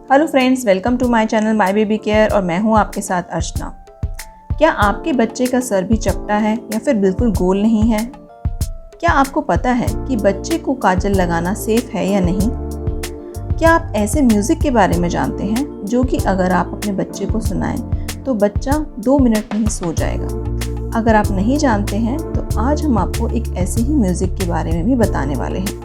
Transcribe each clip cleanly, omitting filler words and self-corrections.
Hello friends, welcome to my channel my baby care और मैं हूं आपके साथ अर्चना। क्या आपके बच्चे का सर भी चपटा है या फिर बिल्कुल गोल नहीं है? क्या आपको पता है कि बच्चे को काजल लगाना सेफ है या नहीं? क्या आप ऐसे म्यूज़िक के बारे में जानते हैं जो कि अगर आप अपने बच्चे को सुनाएं तो बच्चा 2 मिनट में ही सो जाएगा? अगर आप नहीं जानते हैं तो आज हम आपको एक ऐसे ही म्यूज़िक के बारे में भी बताने वाले हैं।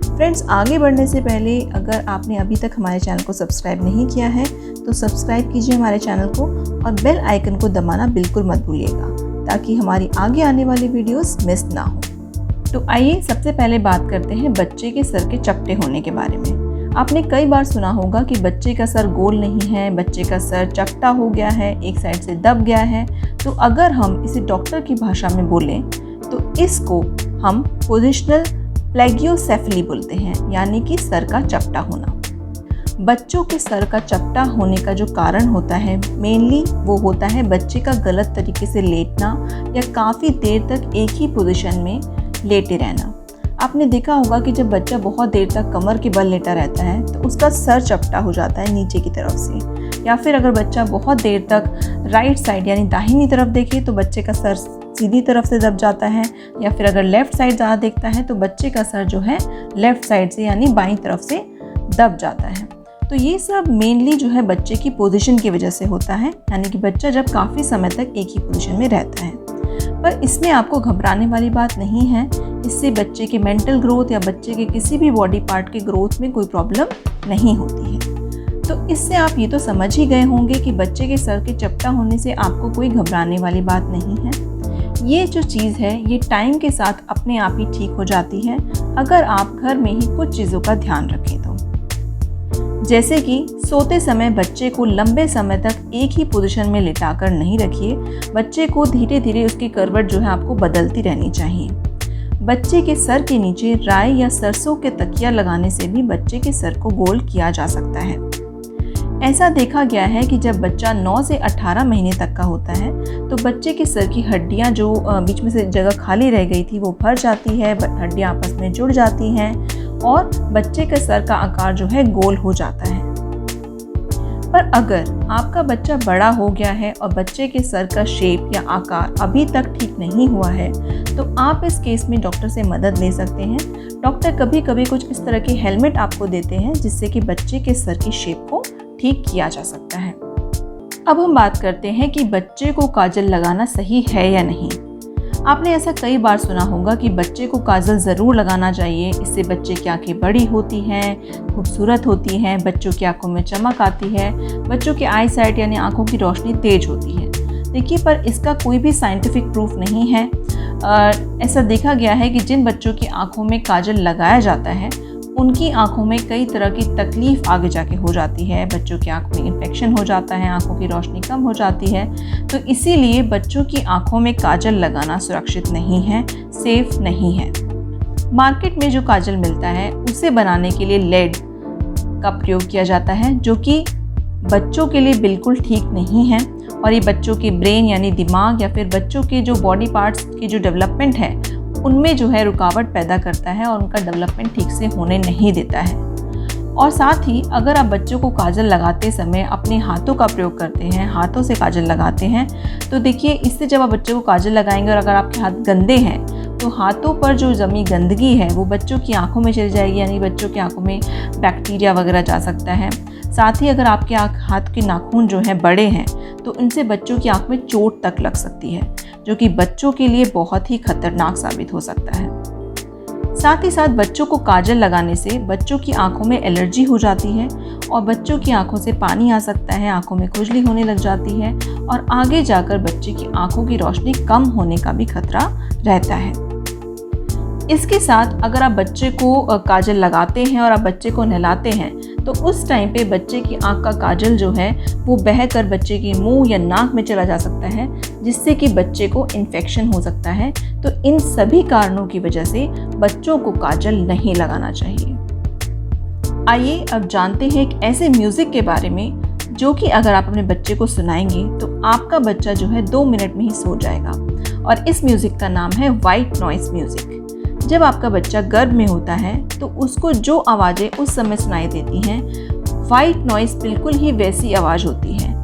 फ्रेंड्स, आगे बढ़ने से पहले अगर आपने अभी तक हमारे चैनल को सब्सक्राइब नहीं किया है तो सब्सक्राइब कीजिए हमारे चैनल को और बेल आइकन को दबाना बिल्कुल मत भूलिएगा ताकि हमारी आगे आने वाली वीडियोस मिस ना हो। तो आइए सबसे पहले बात करते हैं बच्चे के सर के चपटे होने के बारे में। आपने कई बार सुना होगा कि बच्चे का सर गोल नहीं है, बच्चे का सर चपटा हो गया है, एक साइड से दब गया है। तो अगर हम इसे डॉक्टर की भाषा में बोलें तो इसको हम पोजिशनल प्लेगियोसेफली बोलते हैं, यानी कि सर का चपटा होना। बच्चों के सर का चपटा होने का जो कारण होता है मेनली वो होता है बच्चे का गलत तरीके से लेटना या काफ़ी देर तक एक ही पोजीशन में लेटे रहना। आपने देखा होगा कि जब बच्चा बहुत देर तक कमर के बल लेटा रहता है तो उसका सर चपटा हो जाता है नीचे की तरफ से, या फिर अगर बच्चा बहुत देर तक राइट साइड यानी दाहिनी तरफ देखे तो बच्चे का सर सीधी तरफ से दब जाता है, या फिर अगर लेफ़्ट साइड ज़्यादा देखता है तो बच्चे का सर जो है लेफ़्ट साइड से यानी बाईं तरफ से दब जाता है। तो ये सब मेनली जो है बच्चे की पोजीशन की वजह से होता है, यानी कि बच्चा जब काफ़ी समय तक एक ही पोजीशन में रहता है। पर इसमें आपको घबराने वाली बात नहीं है। इससे बच्चे के मेंटल ग्रोथ या बच्चे के किसी भी बॉडी पार्ट के ग्रोथ में कोई प्रॉब्लम नहीं होती है। तो इससे आप ये तो समझ ही गए होंगे कि बच्चे के सर के चपटा होने से आपको कोई घबराने वाली बात नहीं है। ये जो चीज़ है ये टाइम के साथ अपने आप ही ठीक हो जाती है अगर आप घर में ही कुछ चीज़ों का ध्यान रखें तो। जैसे कि सोते समय बच्चे को लंबे समय तक एक ही पोजीशन में लिटाकर नहीं रखिए। बच्चे को धीरे धीरे उसकी करवट जो है आपको बदलती रहनी चाहिए। बच्चे के सर के नीचे राई या सरसों के तकिया लगाने से भी बच्चे के सर को गोल किया जा सकता है। ऐसा देखा गया है कि जब बच्चा 9 से 18 महीने तक का होता है तो बच्चे के सर की हड्डियां जो बीच में से जगह खाली रह गई थी वो भर जाती है, हड्डियां आपस में जुड़ जाती हैं और बच्चे के सर का आकार जो है गोल हो जाता है। पर अगर आपका बच्चा बड़ा हो गया है और बच्चे के सर का शेप या आकार अभी तक ठीक नहीं हुआ है तो आप इस केस में डॉक्टर से मदद ले सकते हैं। डॉक्टर कभी कभी कुछ इस तरह के हेलमेट आपको देते हैं जिससे कि बच्चे के सर की शेप को ठीक किया जा सकता है। अब हम बात करते हैं कि बच्चे को काजल लगाना सही है या नहीं। आपने ऐसा कई बार सुना होगा कि बच्चे को काजल ज़रूर लगाना चाहिए, इससे बच्चे की आंखें बड़ी होती हैं, खूबसूरत होती हैं, बच्चों की आंखों में चमक आती है, बच्चों की आई साइट यानी आंखों की रोशनी तेज होती है। देखिए, पर इसका कोई भी साइंटिफिक प्रूफ नहीं है। ऐसा देखा गया है कि जिन बच्चों की आंखों में काजल लगाया जाता है उनकी आंखों में कई तरह की तकलीफ आगे जाके हो जाती है। बच्चों की आंखों में इन्फेक्शन हो जाता है, आंखों की रोशनी कम हो जाती है। तो इसीलिए बच्चों की आंखों में काजल लगाना सुरक्षित नहीं है, सेफ नहीं है। मार्केट में जो काजल मिलता है उसे बनाने के लिए लेड का प्रयोग किया जाता है जो कि बच्चों के लिए बिल्कुल ठीक नहीं है और ये बच्चों के ब्रेन यानी दिमाग या फिर बच्चों के जो बॉडी पार्ट्स की जो डेवलपमेंट है उनमें जो है रुकावट पैदा करता है और उनका डेवलपमेंट ठीक से होने नहीं देता है। और साथ ही अगर आप बच्चों को काजल लगाते समय अपने हाथों का प्रयोग करते हैं, हाथों से काजल लगाते हैं, तो देखिए इससे जब आप बच्चे को काजल लगाएंगे और अगर आपके हाथ गंदे हैं तो हाथों पर जो जमी गंदगी है वो बच्चों की आंखों में चली जाएगी, यानी बच्चों की आंखों में बैक्टीरिया वगैरह जा सकता है। साथ ही अगर आपके हाथ के नाखून जो हैं बड़े हैं तो इनसे बच्चों की आंख में चोट तक लग सकती है जो कि बच्चों के लिए बहुत ही खतरनाक साबित हो सकता है। साथ ही साथ बच्चों को काजल लगाने से बच्चों की आंखों में एलर्जी हो जाती है और बच्चों की आंखों से पानी आ सकता है, आंखों में खुजली होने लग जाती है और आगे जाकर बच्चे की आंखों की रोशनी कम होने का भी खतरा रहता है। इसके साथ अगर आप बच्चे को काजल लगाते हैं और आप बच्चे को नहलाते हैं तो उस टाइम पे बच्चे की आंख का काजल जो है वो बहकर बच्चे के मुंह या नाक में चला जा सकता है जिससे कि बच्चे को इन्फेक्शन हो सकता है। तो इन सभी कारणों की वजह से बच्चों को काजल नहीं लगाना चाहिए। आइए अब जानते हैं एक ऐसे म्यूज़िक के बारे में जो कि अगर आप अपने बच्चे को सुनाएंगे तो आपका बच्चा जो है 2 मिनट में ही सो जाएगा। और इस म्यूज़िक का नाम है वाइट नॉइस म्यूज़िक। जब आपका बच्चा गर्भ में होता है तो उसको जो आवाज़ें उस समय सुनाई देती हैं वाइट नॉइज़ बिल्कुल ही वैसी आवाज़ होती है।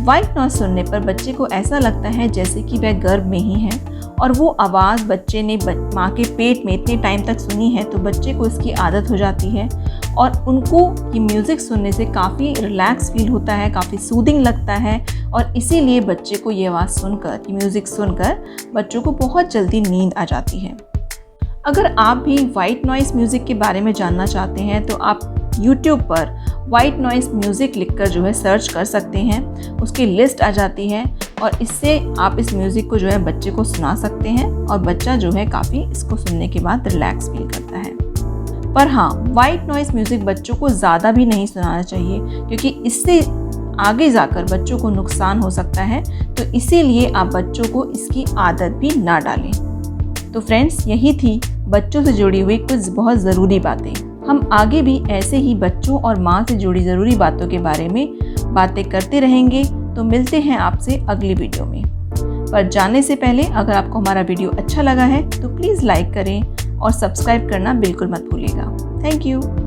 वाइट नॉइज़ सुनने पर बच्चे को ऐसा लगता है जैसे कि वह गर्भ में ही है और वो आवाज़ बच्चे ने माँ के पेट में इतने टाइम तक सुनी है, तो बच्चे को इसकी आदत हो जाती है और उनको ये म्यूज़िक सुनने से काफ़ी रिलैक्स फील होता है, काफ़ी सूदिंग लगता है और इसीलिए बच्चे को ये आवाज़ सुनकर, ये म्यूज़िक सुनकर बच्चों को बहुत जल्दी नींद आ जाती है। अगर आप भी वाइट नॉइज़ म्यूज़िक के बारे में जानना चाहते हैं तो आप YouTube पर वाइट नॉइज़ म्यूज़िक लिखकर जो है सर्च कर सकते हैं, उसकी लिस्ट आ जाती है और इससे आप इस म्यूज़िक को जो है बच्चे को सुना सकते हैं और बच्चा जो है काफ़ी इसको सुनने के बाद रिलैक्स फील करता है। पर हाँ, वाइट नॉइज़ म्यूज़िक बच्चों को ज़्यादा भी नहीं सुनाना चाहिए क्योंकि इससे आगे जाकर बच्चों को नुकसान हो सकता है, तो इसीलिए आप बच्चों को इसकी आदत भी ना डालें। तो फ्रेंड्स, यही थी बच्चों से जुड़ी हुई कुछ बहुत ज़रूरी बातें। हम आगे भी ऐसे ही बच्चों और माँ से जुड़ी ज़रूरी बातों के बारे में बातें करते रहेंगे। तो मिलते हैं आपसे अगली वीडियो में। पर जाने से पहले अगर आपको हमारा वीडियो अच्छा लगा है तो प्लीज़ लाइक करें और सब्सक्राइब करना बिल्कुल मत भूलिएगा। Thank you.